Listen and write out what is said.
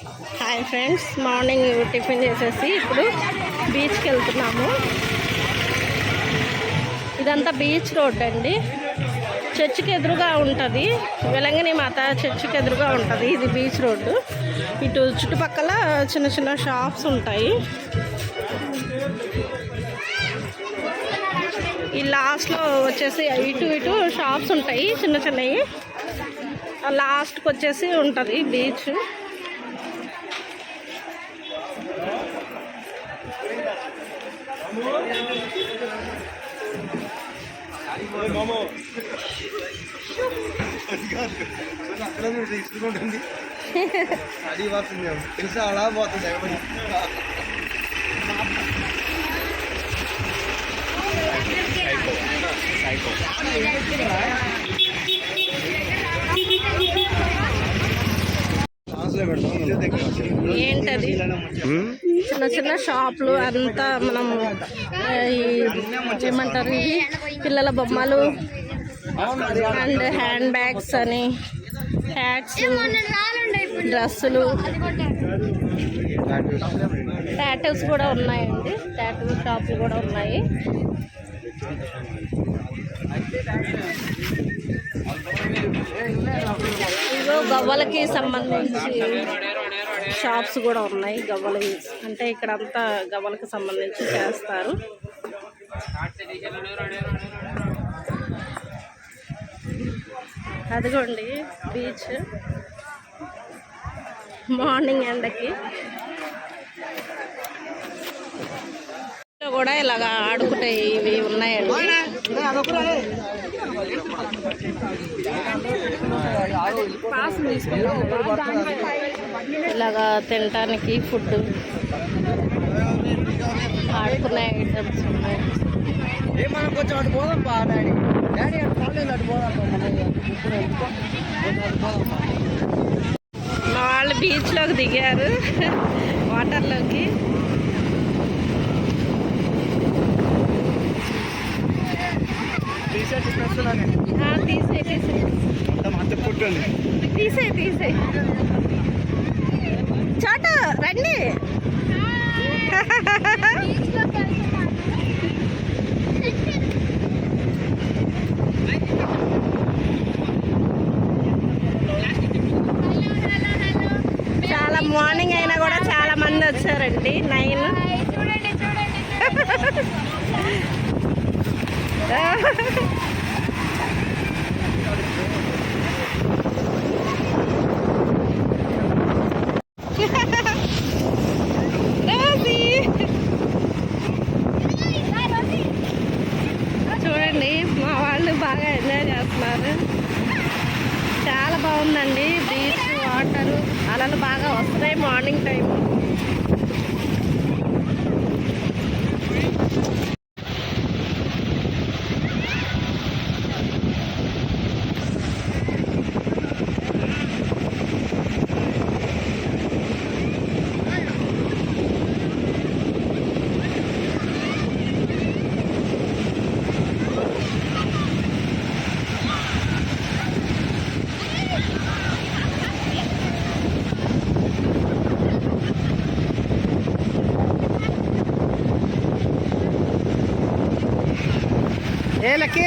Hi friends, morning tiffin చేసేసి ఇప్పుడు బీచ్కి వెళ్తున్నాము. ఇదంతా బీచ్ రోడ్ అండి. చర్చికి ఎదురుగా ఉంటుంది, వెలంగిని మాత చర్చికి ఎదురుగా ఉంటుంది ఇది బీచ్ రోడ్డు. ఇటు చుట్టుపక్కల చిన్న చిన్న షాప్స్ ఉంటాయి. ఈ లాస్ట్లో వచ్చేసి ఇటు షాప్స్ ఉంటాయి చిన్న చిన్నవి. లాస్ట్కి వచ్చేసి ఉంటుంది బీచ్. అది పోతుంది తెలుసా, అలా పోతుంది. ఏంటది చిన్న చిన్న షాపులు అంతా మనం ఏమంటారు, ఇవి పిల్లల బొమ్మలు అండ్ హ్యాండ్ బ్యాగ్స్ అని, హ్యాట్స్, డ్రెస్సులు, టాటూస్ కూడా ఉన్నాయండి. టాటూ షాపులు కూడా ఉన్నాయి. ఇదిగో గవ్వలకి సంబంధించి షాప్స్ కూడా ఉన్నాయి. గవ్వలు అంటే ఇక్కడ అంతా గవ్వలకి సంబంధించి చేస్తారు. అదిగోండి బీచ్ మార్నింగ్ ఎండకి కూడా ఇలాగ ఆడుకుంటే ఇవి ఉన్నాయండి. ఇలాగా తినటానికి ఫుడ్, ఆడుకునే ఐటమ్స్ ఉన్నాయి. మా వాళ్ళు బీచ్లోకి దిగారు, వాటర్లోకి. తీసే చాట రండి. చాలా మార్నింగ్ అయినా కూడా చాలా మంది వచ్చారండి. 9 చూడండి, మా వాళ్ళు బాగా ఎంజాయ్ చేస్తున్నారు. చాలా బాగుందండి బీచ్. వాటర్ అలలు బాగా వస్తాయి మార్నింగ్ టైం. ఏ లక్కీ